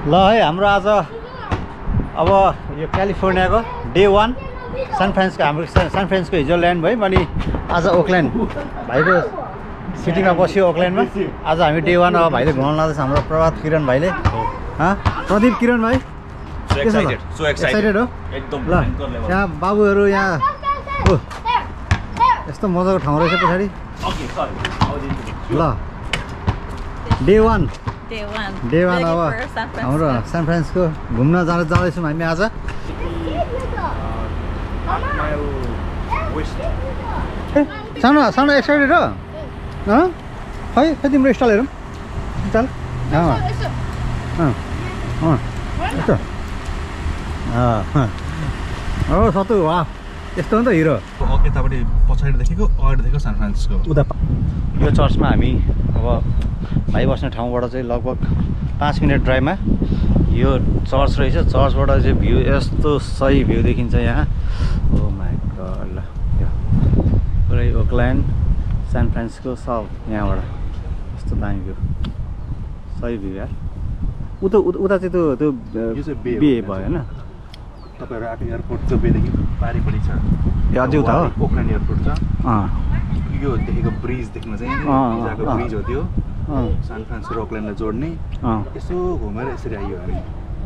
ल है हाम्रो आज अब यो क्यालिफोर्नियाको डे 1 सान फ्रान्सिस्को हाम्रो सान फ्रान्सिस्को हिजो ल्यान्ड भयो अनि आज ओक्ल्यान्ड भाइको सिटीमा बस्यो ओक्ल्यान्डमा आज हामी डे 1 अब भाइले घुमाउन लाँदैछ हाम्रो प्रभात किरण भाइले प्रदीप किरण भाइ सो एक्साइटेड हो एकदम ल यहाँ बाबुहरू यहाँ यस्तो मजाको ठाउँ रहेछ पछाडि ल डे 1 अब हाम्रो सान फ्रान्सिस्को घुम्न जाँदैछौँ हामी आज सानो एक्साइटेड हो खै तिम्रो स्टाइल हेरौँ चल सतु वा यस्तो हो नि त हिरो यतापट्टि पछाडि देखेको अगाडि देखेको सान फ्रान्सिस्को उता यो चर्चमा हामी अब भाइ बस्ने ठाउँबाट चाहिँ लगभग 5 मिनट ड्राइभमा यो चर्च रहेछ चर्चबाट चाहिँ भ्यू यस्तो सही भ्यू देखिन्छ यहाँ ओ माई गॉड ल पुरै ओक्ल्यान्ड सान फ्रान्सिस्को सब यहाँबाट यस्तो दामी भ्यू सही भ्यू यार उता चाहिँ त्यो बे भयो होइन तपाईहरु आएको एयरपोर्ट त्यो बेदेखि पारिपट्टि छ यो अझै उता हो ओक्ल्यान्ड एयरपोर्ट छ यो देखेको ब्रिज देख्न चाहिँ यहाँको ब्रिज हो त्यो सान फ्रान्सिस्को ओक्ल्यान्डलाई जोड्ने यसो घुमेर यसरी आइयो हामी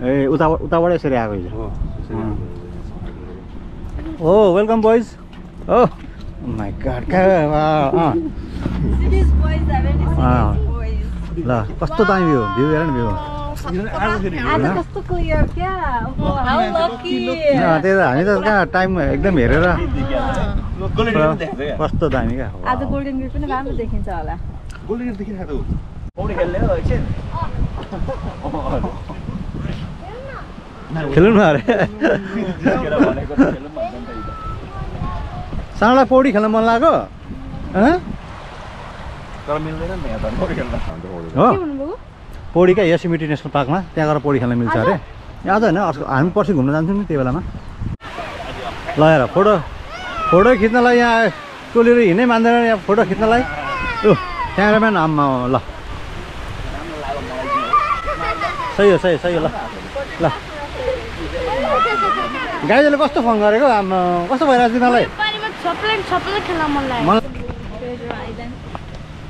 ए उताबाट यसरी आएको हिजो ओ welcome boys oh my god ल कस्तो दामी भ्यू हेर न भ्यू त्यही त हामी त कहाँ टाइम एकदम हेरेर कस्तो दामी क्या आज गोल्डन गेट पनि राम्रो देखिन्छ होला गोल्डन गेट देखिरहेको त पौडी खेल्ने हो एकछिन खेल्नु न अरे सानोलाई पौडी खेल्न मन लाग्यो तर मिल्दैन नि यहाँ त पौडी खेल्न हो पौडी क्या योसेमिटी नेसनल पार्कमा त्यहाँ गएर पौडी खेल्न मिल्छ अरे आज होइन हामी पर्सि घुम्न जान्छौँ नि त्यो बेलामा ल हेर फोटो खिच्नलाई यहाँ टोलीहरू हिँड्नै मान्दैन यहाँ फोटो खिच्नलाई ओ क्यामेराम्यान आम्मा ल सही हो ल ल गाइजले कस्तो फोन गरेको आम्मा कस्तो भइरहेको तिमीलाई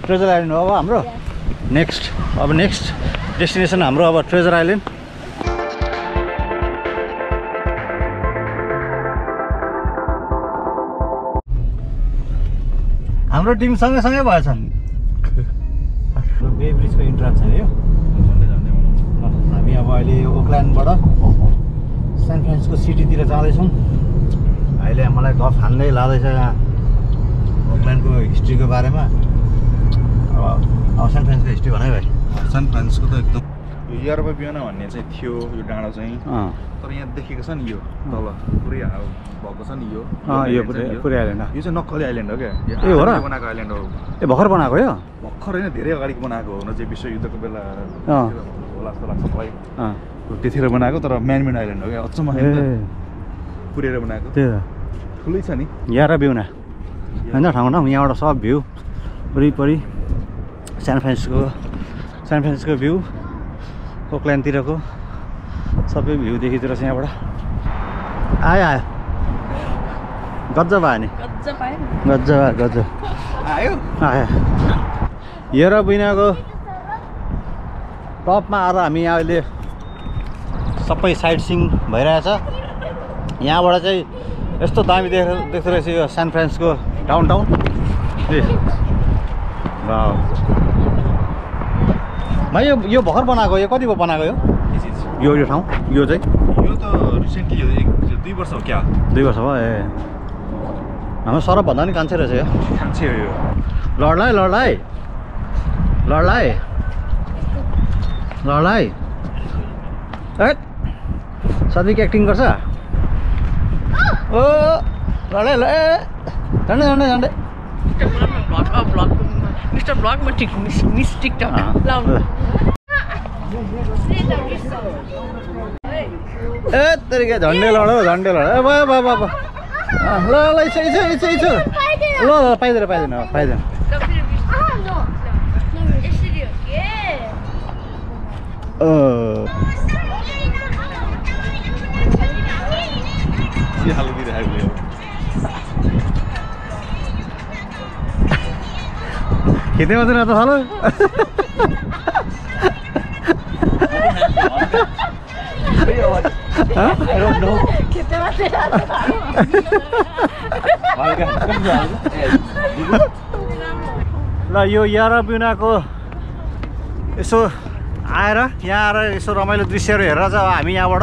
ट्रेजर आइल्यान्ड हो अब हाम्रो नेक्स्ट डेस्टिनेसन हाम्रो अब ट्रेजर आइल्यान्ड हाम्रो टिम सँगै भएछ बे ब्रिजको इन्ट्रान्स अरे यो हामी अब अहिले ओक्ल्यान्डबाट सान फ्रान्सिस्को सिटीतिर जाँदैछौँ अहिले मलाई गफ हान्दै लाँदैछ यहाँ ओक्ल्यान्डको हिस्ट्रीको बारेमा अब सान फ्रान्सिस्को हिस्ट्री भने भाइ सान फ्रान्सिस्को त एकदम यो यर्बा बियोना भन्ने चाहिँ थियो यो डाँडो चाहिँ तर यहाँ देखेको छ नि यो तल पुरै भएको छ नि यो पुरै आइल्यान्ड यो चाहिँ नक्कली आइल्यान्ड हो क्या ए हो र बनाएको आइल्यान्ड हो ए भर्खर बनाएको यो भर्खर होइन धेरै अगाडि बनाएको हो न चाहिँ विश्वयुद्धको बेला होला जस्तो लाग्छ मलाई त्यतिखेर बनाएको तर म्यानमेड आइल्यान्ड हो क्या अचम्म पुरेर बनाएको त्यही त ठुलै छ नि यहाँ र बिउना होइन ठाउँ यहाँबाट सब भ्यू वरिपरि सान फ्रान्सिस्को भ्यू ओक्ल्यान्डतिरको सबै भ्यू देखिँदो रहेछ यहाँबाट आयो गजब आयो नि गजब आयो हेर बिनाको टपमा आएर हामी यहाँ अहिले सबै साइट सिइङ भइरहेछ यहाँबाट चाहिँ यस्तो दामी देख्दो रहेछ यो सान फ्रान्सिस्को डाउनटाउन ए भाइ यो भर्खर बनाएको यो कति बनाएको यो ठाउँ यो चाहिँ यो त रिसेन्टली 2 वर्ष हो क्या 2 वर्ष भयो ए हाम्रो सरब भन्दा नि कान्छे रहेछ यो कान्छे हो यो लडलाई ए सादिक एक्टिङ गर्छ ओ लडलाई ल ए झन्डै मिस्टर ब्लग मिस टिकटक ए तरिका झन्डे लड ए बाबा ल पाइँदैन खेतैमा चाहिँ त थालो ल यो यारा बिनाको यसो आएर यहाँ आएर यसो रमाइलो दृश्यहरू हेरेर चाहिँ हामी यहाँबाट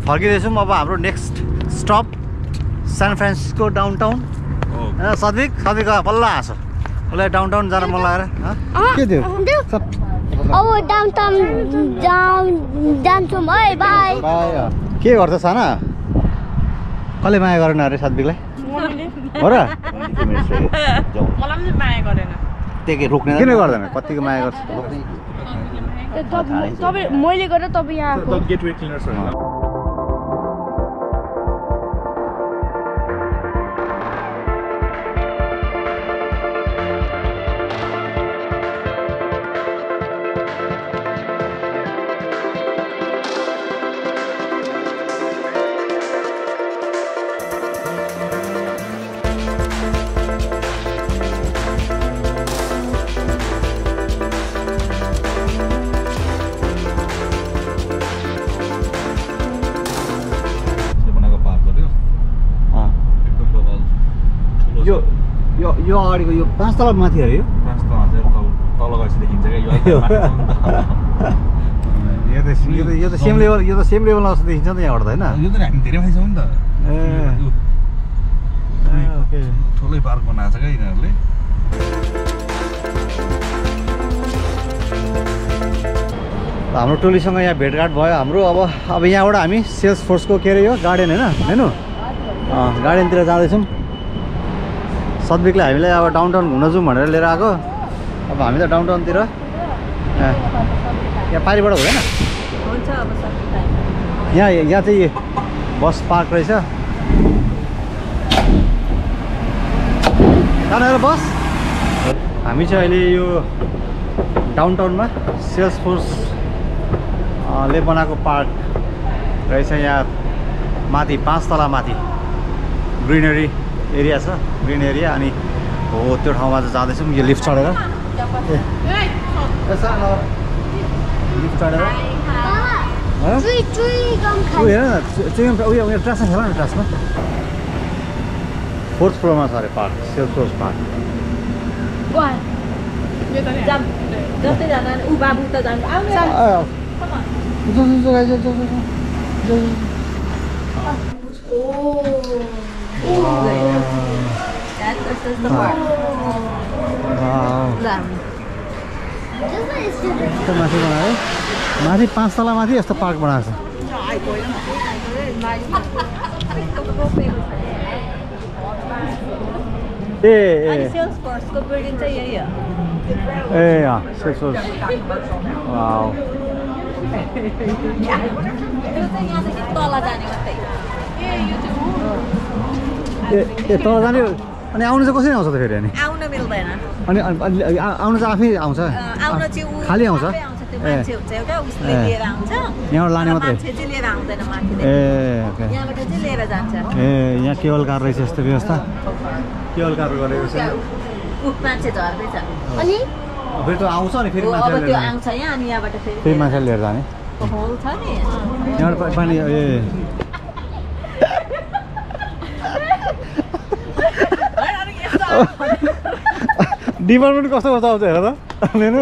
फर्किँदैछौँ। अब हाम्रो next stop San Francisco downtown. सदिक बल्ल हाँसो उसलाई डाउनटाउन जान मन लागेर के थियो अब डाउनटाउन जान्छौँ है। बाई के गर्छ साना कसले माया गरेन अरे सात्विकलाई हो र त्यही रोक्ने किन गर्दैन कतिको माया गर्छ मैले गरेर तपाईँ यहाँ गेटवे क्लिनर्स यो अगाडिको यो 5 तला माथि अरे यो 5 तला तल गएपछि देखिन्छ क्या यो त सेम लेभलमा जस्तो देखिन्छ नि त यहाँबाट होइन यो त हामी धेरै खाइसक्यौँ नि त ओके ठुलै पार्क बनाएको छ क्या यिनीहरूले हाम्रो टोलीसँग यहाँ भेटघाट भयो हाम्रो अब यहाँबाट हामी सेल्स फोर्सको के अरे यो गार्डन होइन गार्डनतिर जाँदैछौँ। सद्विकले हामीलाई अब डाउनटाउन घुम्न जाउँ भनेर लिएर आएको। अब हामी त डाउनटाउनतिर यहाँ पारिबाट हुँदैन यहाँ चाहिँ बस पार्क रहेछ जानु बस। हामी चाहिँ अहिले यो डाउनटाउनमा सेल्स फोर्सले बनाएको पार्क रहेछ। यहाँ माथि 5 तला माथि ग्रिनरी एरिया छ ग्रिन एरिया अनि हो त्यो ठाउँमा चाहिँ जाँदैछौँ यो लिफ्ट चढेर लिफ्ट चढेर हेर न उयो ट्रासमा खेल न ट्रासमा 4th फ्लोरमा छ अरे पार्क सेल्स फोर्स पार्क माथि 5 तला माथि यस्तो पार्क बनाएको छ। सेल्स फोर्सको बिल्डिङ चाहिँ यही हो। सेल्स फोर्स वाउ तल जाने अनि आउनु चाहिँ कसरी आउँछ त फेरि अनि आउन मिल्दैन अनि आउनु चाहिँ आफै आउँछ खाली आउँछ यहाँबाट लाने मात्रै ए ओके यहाँ केवल कार रहेछ यस्तो व्यवस्था केवल कार गरेको छ फेरि त आउँछ नि फेरि मान्छे लिएर जाने यहाँबाट पानी डिपार्टमेन्ट कस्तो कस्तो आउँछ हेर त लिनु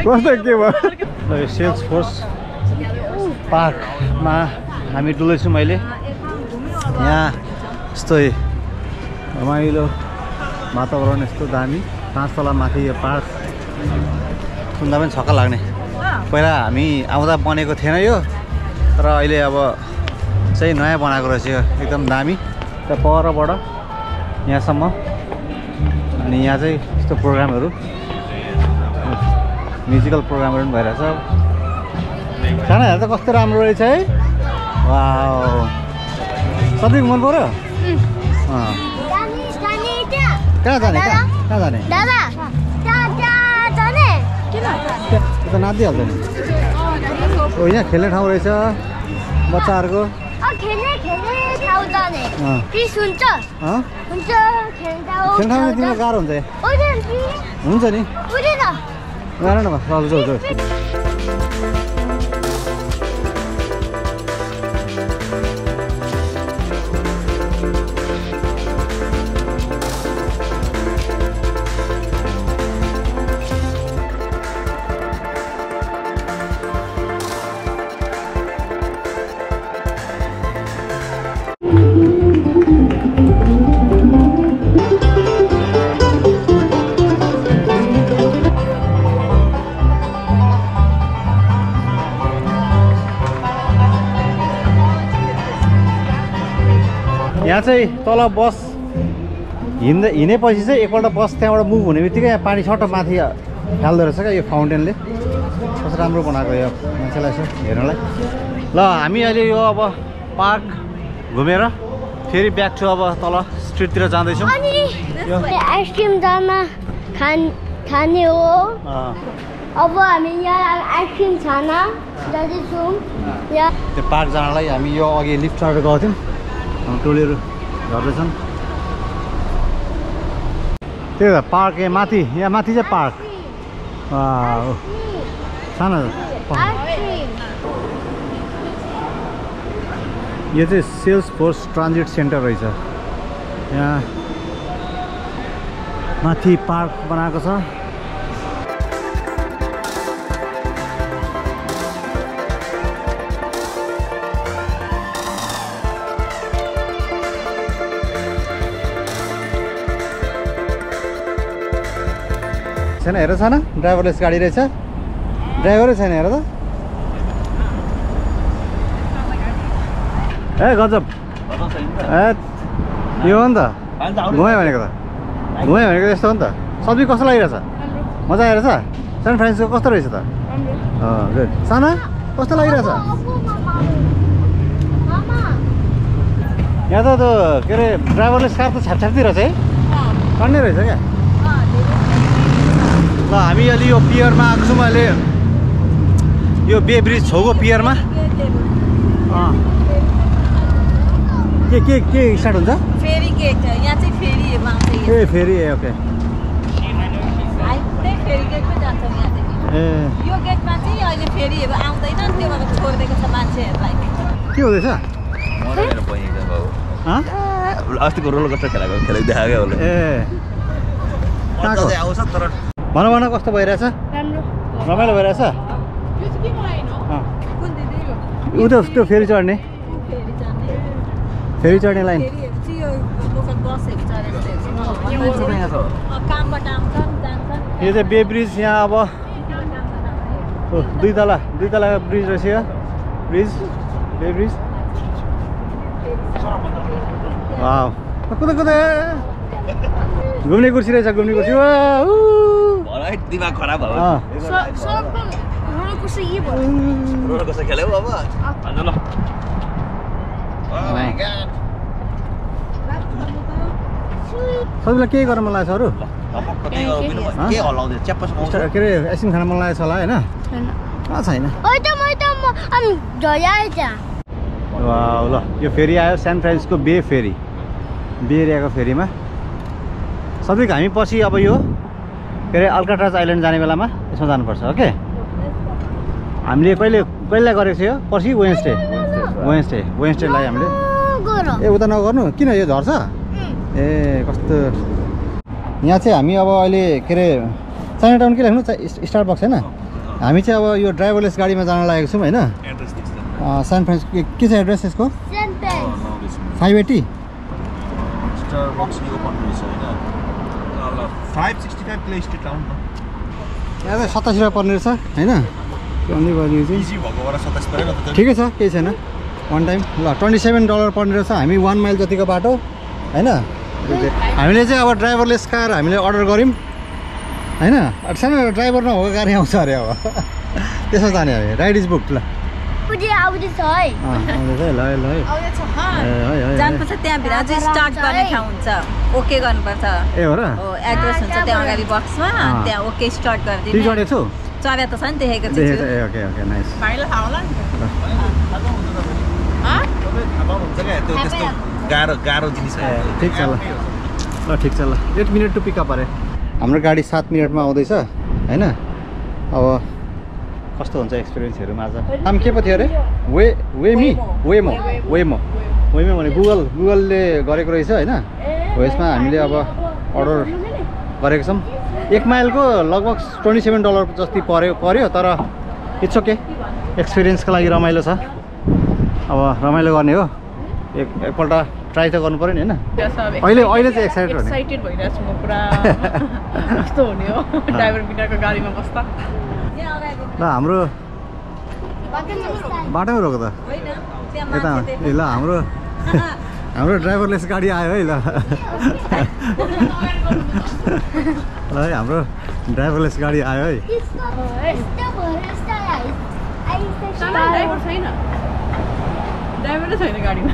कस्तो के भयो सेल्स फोर्स पार्कमा हामी डुल्दैछौँ अहिले। यहाँ यस्तो रमाइलो वातावरण यस्तो दामी 5 तला माथि यो पार्क सुन्दा पनि छक्क लाग्ने। पहिला हामी आउँदा बनेको थिएन यो तर अहिले अब चाहिँ नयाँ बनाएको रहेछ यो एकदम दामी र परबाट यहाँसम्म अनि यहाँ चाहिँ यस्तो प्रोग्रामहरू म्युजिकल प्रोग्रामहरू पनि भइरहेछ। खाना हेर्दा कस्तो राम्रो रहेछ है वाउ सधैँ मन पर्यो कहाँ जाने त नाच्दिहाल्छ नि ओ यहाँ खेल्ने ठाउँ रहेछ बच्चाहरूको खेल्ने ठाउँ जाने प्लिज हुन्छ हुन्छ खेल्ने ठाउँ खेल्ने ठाउँ तिमीलाई गाह्रो हुन्छ हुन्छ नि गाह्रो न भयो यहाँ चाहिँ तल बस हिँडेपछि चाहिँ एकपल्ट बस त्यहाँबाट मुभ हुने बित्तिकै यहाँ पानी छट्ट माथि फाल्दो रहेछ क्या यो फाउन्टेनले कस्तो राम्रो बनाएको यो मान्छेलाई यसो हेर्नलाई ल हामी अहिले यो अब पार्क घुमेर फेरि ब्याक टु अब तल स्ट्रिटतिर जाँदैछौँ आइसक्रिम खाने हो अब हामी यहाँ आइसक्रिम खान जाँदैछौँ त्यो पार्क जानलाई हामी यो अघि लिफ्ट चढेर गएको थियौँ टोलीहरू झर्दैछन् त्यही त पार्क यहाँ माथि चाहिँ पार्क सानो यो चाहिँ सेल्स फोर्स ट्रान्जिट सेन्टर रहेछ यहाँ माथि पार्क बनाएको छ छैन हेर छैन ड्राइभरलेस गाडी रहेछ ड्राइभरै छैन हेर त ए गजब ए यो हो नि त घुमायो भनेको यस्तो हो नि त सब्जी कस्तो लागिरहेछ मजा आइरहेछ सान फ्रान्सिस्को कस्तो रहेछ त गुड साना कस्तो लागिरहेछ यहाँ त के अरे ड्राइभरलेस कार त छ्यापछ्याप्ती रहेछ है टन्नै रहेछ क्या ल हामी अलि यो पियरमा आएको छौँ अहिले यो बे ब्रिज छेउको पियरमा के स्टार्ट हुन्छ फेरी गेट यहाँ चाहिँ फेरी ए फेरी ओके फेरी गेटमै जान्छौँ यहाँ चाहिँ यो गेटमा चाहिँ अहिले फेरीहरू आउँदैन त्यो भएर छोडिदिएको छ मान्छेहरूलाई के हुँदैछ अस्तिको रोलर कोस्टर खेलेको देखाएको होला ए आउँछ तर भन कस्तो भइरहेछ रमाइलो भइरहेछ उ त त्यो फेरि चढ्ने लाइन यो चाहिँ बे ब्रिज यहाँ अब दुई तला ब्रिज रहेछ यो बे ब्रिज कुदा घुम्ने कुर्सी रहेछ घुम्ने कुर्सी दिमाग खराब भयो रोलर कोस्टर खेल्यौ अब ल सबैलाई केही गर्न मन लागेको छ अरू के हल्लाउँदै च्याप्प के अरे आइसक्रिम खान मन लागेको छ होला होइन छैन ल यो फेरि आयो सान फ्रान्सिस्को बे फेरी बे एरियाको फेरीमा सबैको हामी पछि अब यो के अरे अल्काट्राज आइल्यान्ड जाने बेलामा यसमा जानुपर्छ ओके हामीले कहिले गरेको छ यो पर्सि वेन्सडेलाई हामीले ए उता नगर्नु किन यो झर्छ ए कस्तो यहाँ चाहिँ हामी अब अहिले के अरे चाइना टाउन के लेख्नु स्टारबक्स होइन हामी चाहिँ अब यो ड्राइभरलेस गाडीमा जान लागेको छौँ होइन सान फ्रान्सिस्को के छ एड्रेस यसको 580 यहाँ चाहिँ 27 रुपियाँ पर्ने रहेछ होइन ठिकै छ केही छैन वान टाइम ल $27 पर्ने रहेछ हामी 1 माइल जतिको बाटो होइन हामीले चाहिँ अब ड्राइभरलेस कार हामीले अर्डर गऱ्यौँ होइन सानो ड्राइभर नभएको गाडी आउँछ अरे अब त्यसो जाने अरे राइड इज बुक ल जानुपर्छ त्यहाँभित्र चाहिँ स्टार्ट गर्ने ठाउँ हुन्छ ओके गर्नुपर्छ ए हो र एड्रेस हुन्छ त्यहाँ अगाडि बक्समा त्यहाँ ओके स्टार्ट गरिदिनु चरा त छ नि देखेको छु ए ओके ओके नाइस भाइलाई थाहा होला नि गाह्रो जिनिस ठिक छ ल ठिक छ ल 8 मिनट टु पिकअप अरे हाम्रो गाडी 7 मिनटमा आउँदैछ हैन अब कस्तो हुन्छ एक्सपिरियन्सहरु आज नाम के पो थियो अरे वेमो भने गुगलले गरेको रहेछ हैन हो यसमा हामीले अब अर्डर गरेको छौं 1 माइलको लगभग $27 जति पर्यो तर इट्स ओके एक्सपिरियन्सको लागि रमाइलो छ अब रमाइलो गर्ने हो एकपल्ट ट्राई त गर्नु पर्यो नि हैन अहिले चाहिँ एक्साइटेड भइरहेछु म पुरा कस्तो हुने हो ड्राइभर बिनाको गाडीमा बस्दा ल हाम्रो बाटोमा रोक त यता ल हाम्रो ड्राइभरलेस गाडी आयो है ल ल है हाम्रो ड्राइभरलेस गाडी आयो है ड्राइभरै छैन गाडीमा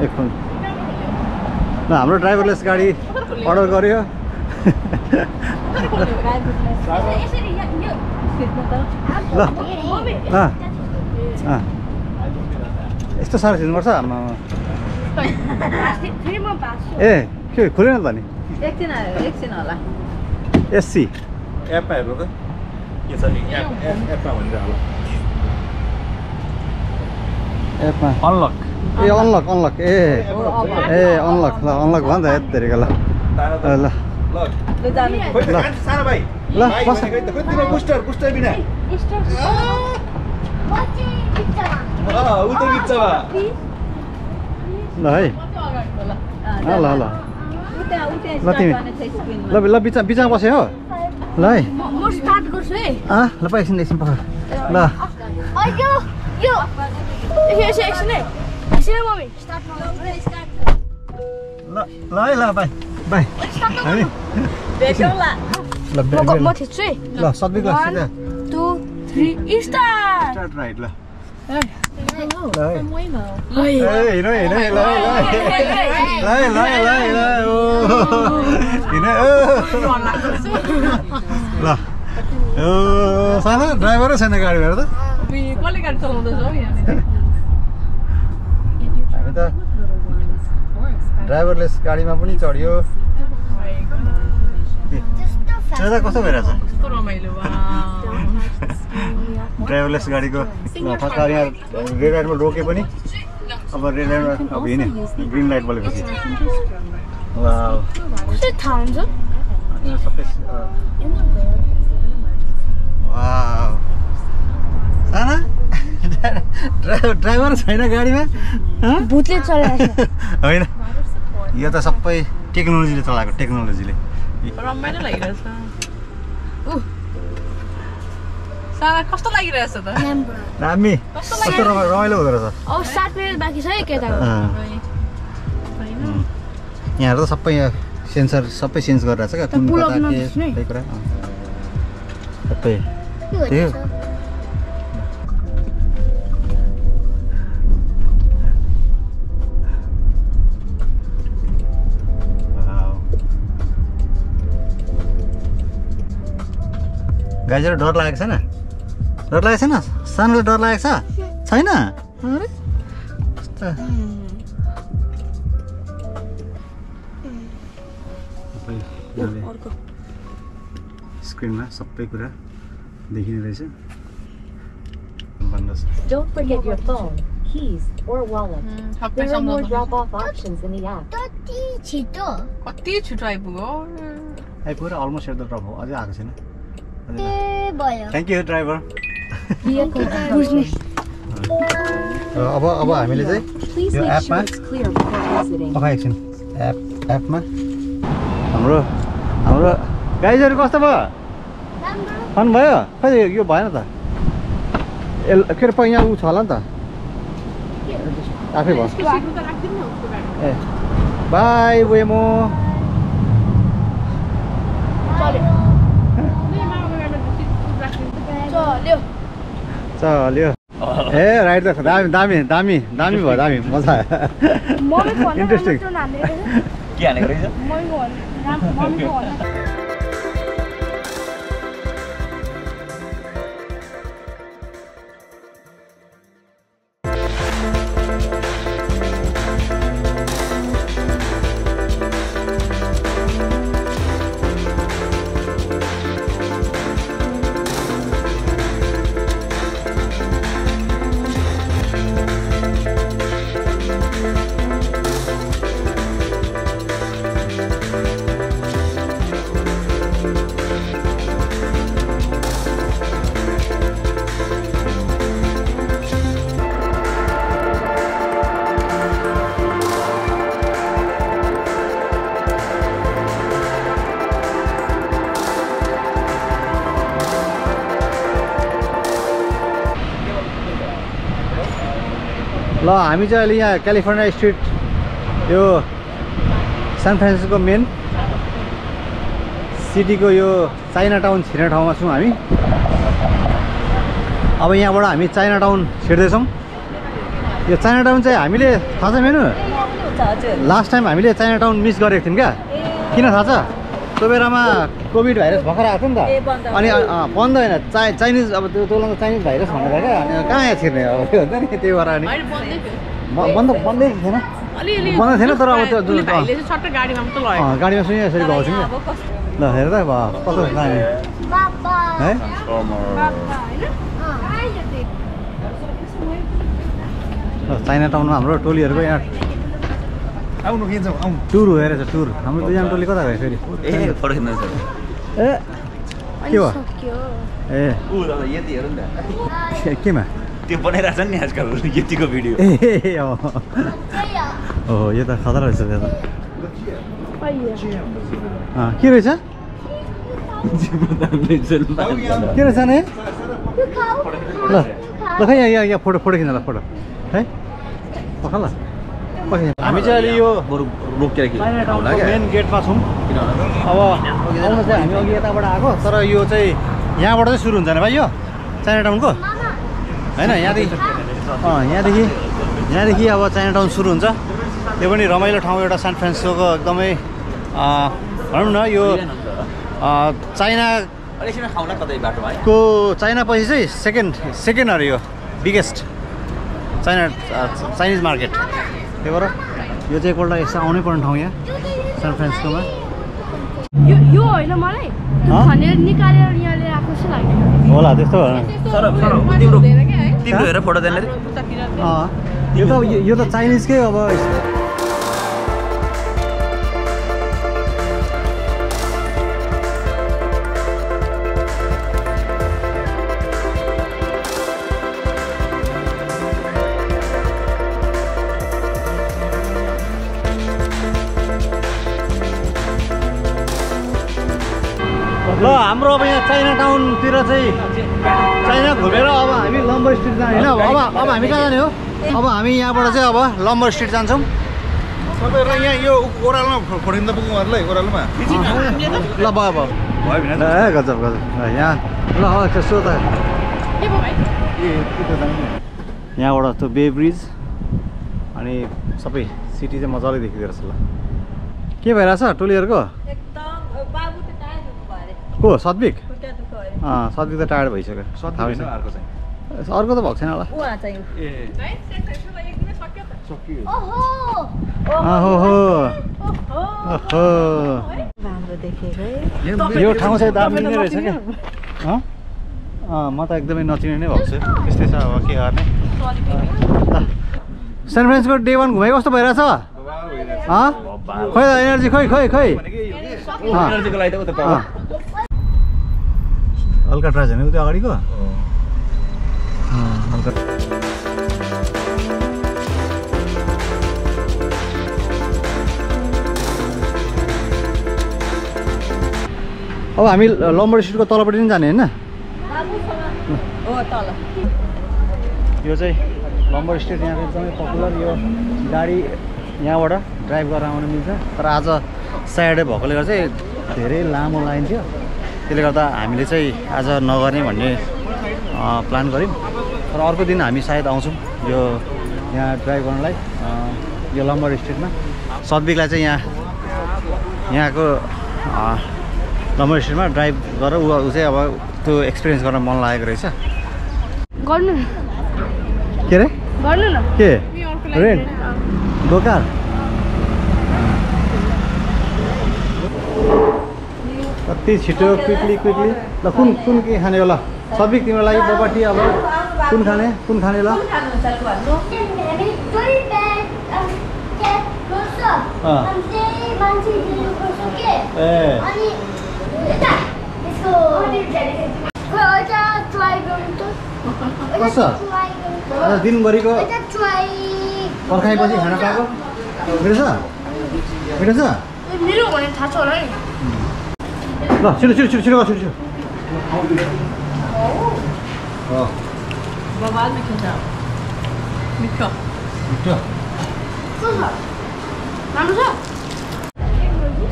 एकपल्ट ल हाम्रो ड्राइभरलेस गाडी अर्डर गर्यो यस्तो साह्रो छिर्नुपर्छ आमा ए के खुलेन त नि एकछिन होला एससी एपमा हेर्नु त के छ नि एपमा भनेर होला एपमा अनलक ए अनलक ए अनलक ल अनलक भयो नि त यत्तिको ल ल सानो भाइ ल बस बुस्टर बिना उतै बिचमा ल है ल ल ल तिमी ल बिचमा बस्यो हो ल है म स्टार्ट गर्छु है ल एकछिन पक्र ल मम्मी स्टार्ट ल है ल बाई हामी भेटौँला म थिच्छु है ल सब्जीको सिधा 2 3 स्टार्ट राइट ल सानो ड्राइभरै छैन गाडी भएर त कसले गाडी चलाउँदैछ हौ यहाँ हामी त ड्राइभरलेस गाडीमा पनि चढ्यो कस्तो भइरहेछ कस्तो रमाइलो ड्राइभरलेस गाडीको ठक्कर यहाँ रेड लाइटमा रोके पनि अब रेड लाइटमा अब हिँड्यो ग्रिन लाइट बोलेपछि सबै साना ड्राइभर छैन गाडीमा भूतले चलाएको होइन यो त सबै टेक्नोलोजीले चलाएको टेक्नोलोजीले रमाइलो लागिरहेछ सारा कस्तो लागिरहेछ त दामी कस्तो रमाइलो हुँदो रहेछ अब 7 मिनेट बाँकी छ है केटाको यहाँहरू त सबै यहाँ सेन्सर सबै चेन्ज गरिरहेछ क्या कुन कता के त्यही कुरा सबै त्यही गाईहरू डर लागेको छैन सानोले डर लागेको छैन स्क्रिनमा सबै कुरा देखिने रहेछ Don't forget your phone, keys, or wallet. There are more drop-off options in the app. छिटो कति छिटो आइपुग्यो आइपुग्यो अलमोस्ट एट द ड्रप हो अझै आएको छैन भयो थ्याङ्क यू ड्राइभर Vehicle अब हामीले चाहिँ Please यो make एपमा sure it's clear before exiting. एकछिन एपमा हाम्रो गाइजहरू कस्तो भयो फन भयो खै यो भएन त के अरे यहाँ ऊ छ होला नि त आफै भयो ए बाई वेमो चल्यो ए राइट त दामी भयो दामी मजा आयो इन्ट्रेस्टिङ के हानेको रहेछ ल हामी चाहिँ अहिले यहाँ क्यालिफोर्निया स्ट्रिट यो सान फ्रान्सिस्को मेन सिटीको यो चाइना टाउन छिर्ने ठाउँमा छौँ हामी। अब यहाँबाट हामी चाइना टाउन छिर्दैछौँ। यो चाइना टाउन चाहिँ हामीले थाहा छ मेनु लास्ट टाइम हामीले चाइना टाउन मिस गरेको थियौँ क्या। किन थाहा छ? त्यो बेलामा कोभिड भाइरस भर्खर आएको थियो नि त अनि बन्द होइन चाइनिज अब त्यो तोलामा चाइनिज भाइरस भनेर क्या अनि कहाँ यहाँ छिर्ने अब त्यो हुन्छ नि त्यही भएर अनि बन्दै थिएन बन्द थिएन तर अब त्यो गाडीमा सुनि यसरी गएको थियौँ ल हेर त कस्तो दामी है चाइना टाउनमा हाम्रो टोलीहरूको यहाँ आउनु के जाऊ आउनु टुर हो हेरेछ टुर हाम्रो दुईजना टोली कता गयो फेरि ए फरक छैन सर ए के हो ए उ दादा यति हेर्नु नि त केमा त्यो बनाइरहेछ नि आजकल यतिको भिडियो ए हो यो त खतरा रहेछ त्यो त के रहेछ के रहेछ नि ल ल खै यहाँ फोटो खिच्न ल फोटो है पख ल हामी चाहिँ अहिले यो मेन गेटमा छौँ। अब आउन चाहिँ हामी अघि यताबाट आएको तर यो चाहिँ यहाँबाट चाहिँ सुरु हुन्छ नि भाइ यो चाइना टाउनको होइन यहाँदेखि अब चाइना टाउन सुरु हुन्छ। त्यो पनि रमाइलो ठाउँ एउटा सान फ्रान्सिस्कोको एकदमै भनौँ न यो चाइनाको चाइनापछि चाहिँ सेकेन्ड अरे यो बिगेस्ट चाइनिज मार्केट। त्यही भएर यो चाहिँ एकपल्ट यसो आउनै पर्ने ठाउँ यहाँ सान फ्रान्सिस्कोमा। यो होइन मलाई भनेर निकालेर यहाँ लिएर आएको जस्तो लाग्यो होला त्यस्तो तिम्रो हेर फोटो देन यो त चाइनिजकै अब ल हाम्रो अब यहाँ चाइना टाउनतिर चाहिँ चाइना घुमेर अब हामी लम्बर स्ट्रिट जाने होइन अब हामी कहाँ जाने हो अब हामी यहाँबाट चाहिँ अब लम्बर स्ट्रिट जान्छौँ। सबैलाई यहाँ यो ओह्रालोमा फोडिँदा पुग्नु होला है ओह्रालोमा ल भयो ए गजब यहाँ ल त्यसो त यहाँबाट त्यो बे ब्रिज अनि सबै सिटी चाहिँ मजाले देखिँदो रहेछ। ल के भइरहेछ टोलीहरूको को सद्विक सद्विक त टायर्ड भइसक्यो अर्को त भएको छैन होला यो ठाउँ चाहिँ दामी नै रहेछ क्या म त एकदमै नचिने नै भएको छु यस्तै छ अब के गर्ने। सान फ्रान्सिस्को डे 1 घुमाइ कस्तो भइरहेछ खोइ एनर्जी खोइ अल्काट्राज होइन त्यो अगाडिको अब हामी लम्बर स्ट्रिटको तलपट्टि पनि जाने होइन यो चाहिँ लम्बर स्ट्रिट यहाँ एकदमै पपुलर यो गाडी यहाँबाट ड्राइभ गरेर आउन मिल्छ तर आज स्याटरडे भएकोले गर्दा चाहिँ धेरै लामो लाइन थियो त्यसले गर्दा हामीले चाहिँ आज नगर्ने भन्ने प्लान गऱ्यौँ तर अर्को दिन हामी सायद आउँछौँ यो यहाँ ड्राइभ गर्नलाई यो लम्बर स्ट्रिटमा। सद्विकलाई चाहिँ यहाँको लम्बर स्ट्रिटमा ड्राइभ गरेर ऊ चाहिँ अब त्यो एक्सपिरियन्स गर्न मन लागेको रहेछ। गर्नु के अरे गर्नु न के रेन्ट दोकान कति छिटो क्विकली ल कुन के खाने हो ल सबै तिम्रो लागि बबाटी अब कुन खाने ल कसो दिनभरिको पर्खाएपछि खाना पाएको मिठो छ मेरो भने थाहा छ होला नि ल छिटो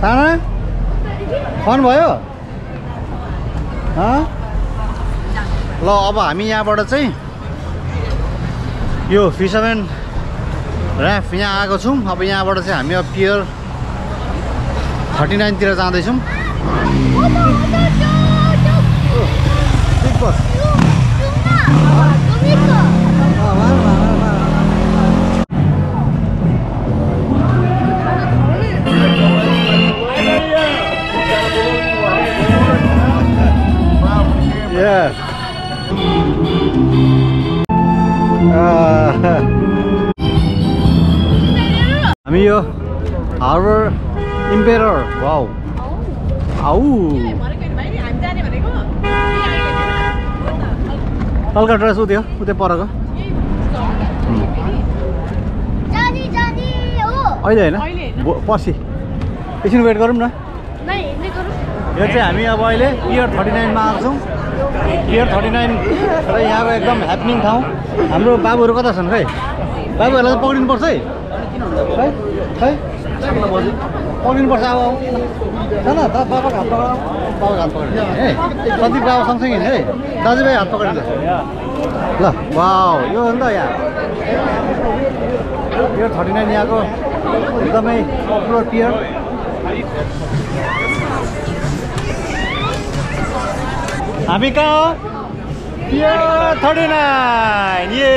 साना फन भयो ल अब हामी यहाँबाट चाहिँ यो फिसरम्यान ऱ्याफ्ट यहाँ आएको छौँ अब यहाँबाट चाहिँ हामी अब पियर 39 तिर जाँदैछौँ हामी यो हार्बर इम्पेरर वाउ आउ कलकत्ता उतै परको अहिले होइन पर्सि एकछिन वेट गरौँ न यो चाहिँ हामी अब अहिले पियर 39 मा आएको छौँ पियर 39 र यहाँको एकदम ह्यापनिङ ठाउँ हाम्रो बाबुहरू कता छन् खै बाबुहरूलाई त पक्रिनुपर्छ है पक्रिनुपर्छ अब न त बाबाको हात पक्राउ बाबाको हात पक्रिन्छ है सन्दीप बाबा सँगसँगै है दाजुभाइ हात पक्रिन्छ ल वाउ यो हो नि त यहाँ पियर 39 यहाँको एकदमै पपुलर पियर हामी कहाँ हो पियर 39 ये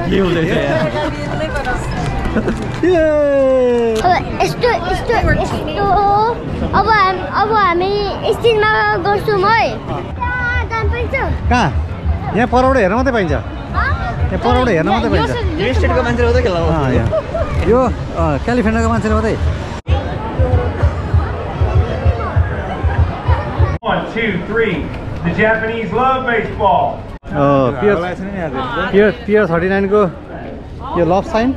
के हुँदैछ अब हामी स्टिलमा गर्छौँ है कहाँ यहाँ परबाट हेर्न मात्रै पाइन्छ यहाँ परबाट हेर्न मात्रै पाइन्छ स्टेटको मान्छेले मात्रै खेल्नु यो क्यालिफोर्नियाको मान्छेले मात्रै 1, 2, 3. The Japanese love baseball. पियर 39 को यो लभ साइन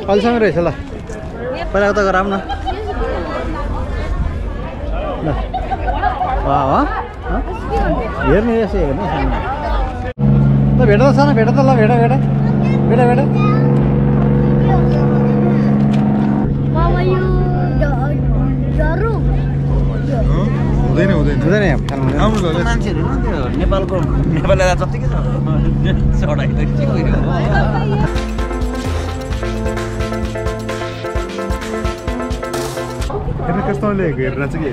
कहिलेसम्म रहेछ ल पहिला उता गराउँ न ल हेर्ने यसो हेर्नु ल भेट त सानो भेट त ल भेट हुँदैन मान्छेहरू नेपालको नेपाललाई जतिकै छ चढाइ त के भइरहेको हेर्नु कस्तो लेखेको हेरेर चाहिँ के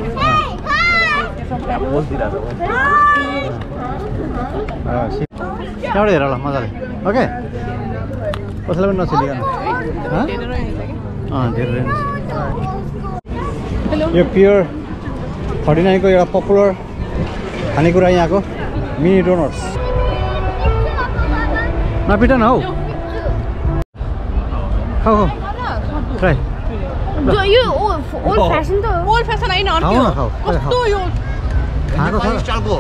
त्यहाँबाट हेर ल मजाले ओके कसैलाई पनि नछिलिकन धेरै यो पियर 39 को एउटा पपुलर खानेकुरा यहाँको मिनी डोनट्स नपिट न हौ खाऊ ट्राई यो ओल्ड फ्यासन त ओल्ड फ्यासन हैन अर्को कस्तो यो खाएको छ स्टाइलको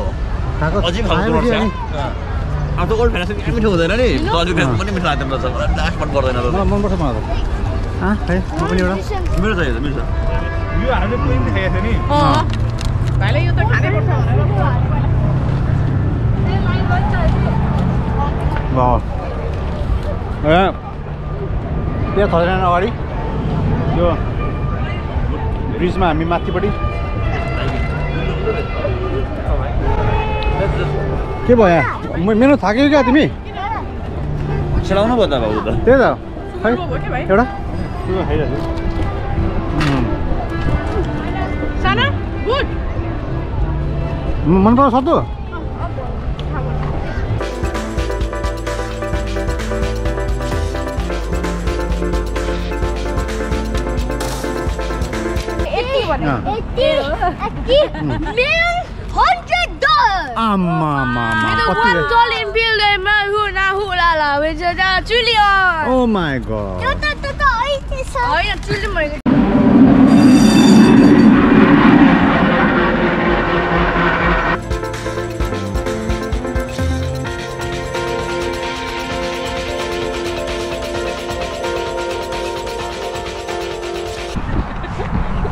खाएको अझै खाउनु पर्छ अब त ओल्ड फ्यासन मिठो हुँदैन नि तजु फ्यासन पनि मिठो लाग्दैन रहेछ लास्ट पट गर्दैन रहेछ मलाई मनपर्छ मलाई त खै म पनि एउटा मेरो चाहियो मिल्छ यो हामीले प्लेन देखाएको थियो नि भाइले यो त खानै पर्छ भनेर त्यहाँ थर्दैन अगाडि यो ब्रिजमा हामी माथिपट्टि के भयो यहाँ मेनु थाक्यो क्या तिमी चलाउनु भयो त बाबु त त्यही त खै एउटा साना गुड मन पर्छ सत्तु Oh my god.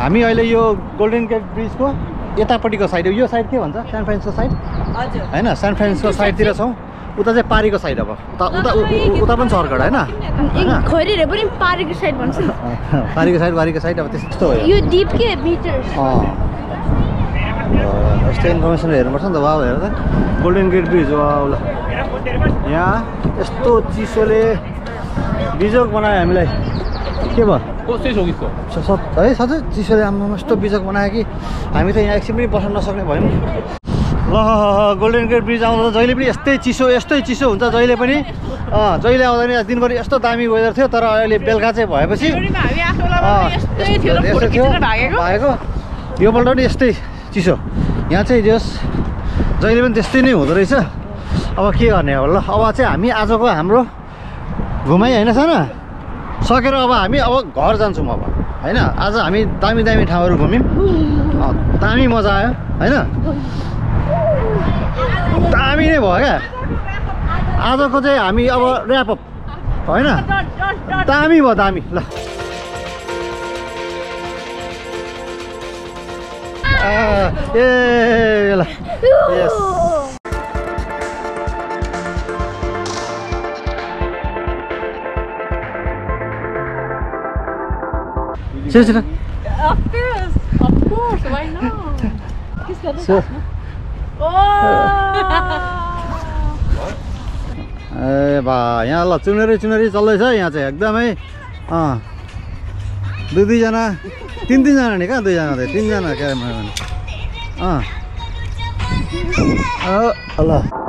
हामी अहिले यो गोल्डन गेट ब्रिजको यतापट्टिको साइड यो साइड के भन्छ सान फ्रान्सिस्को साइड हजुर होइन सान फ्रान्सिस्को साइडतिर छौँ उता चाहिँ पारीको साइड अब उता पनि सर्कट होइन खोरीहरू पनि पारीको साइड भन्छ पारीको साइड अब त्यस्तो हो यो डिप के मिटर यस्तो इन्फर्मेसन हेर्नुपर्छ नि त वाउ हेर त गोल्डन गेट ब्रिज वाउ यहाँ यस्तो चिसोले बिजोग बनायो हामीलाई के भयो है साँच्चै चिसोले आम्मामा यस्तो बिजोग बनायो कि हामी त यहाँ एकछिन पनि बस्न नसक्ने भयौँ ल गोल्डन गेट ब्रिज आउँदा जहिले पनि यस्तै चिसो हुन्छ जहिले पनि जहिले आउँदा नि दिनभरि यस्तो दामी वेदर थियो तर अहिले बेलुका चाहिँ भएपछि भागेको योपल्ट पनि यस्तै चिसो यहाँ चाहिँ जस जहिले पनि त्यस्तै नै हुँदो रहेछ अब के गर्ने अब ल अब चाहिँ हामी आजको हाम्रो घुमाइ होइन साना सकेर अब हामी अब घर जान्छौँ अब होइन आज हामी दामी ठाउँहरू घुम्यौँ दामी मजा आयो होइन दामी नै भयो क्या आजको चाहिँ हामी अब ऱ्यापअप होइन दामी भयो दामी ल ए ल यस Sure. Of course, why not? Sure. ए बा यहाँ ल चुनरी चल्दैछ यहाँ चाहिँ एकदमै दुईजना तिनजना नि कहाँ दुईजना चाहिँ तिनजना क्यामेराम्यान ल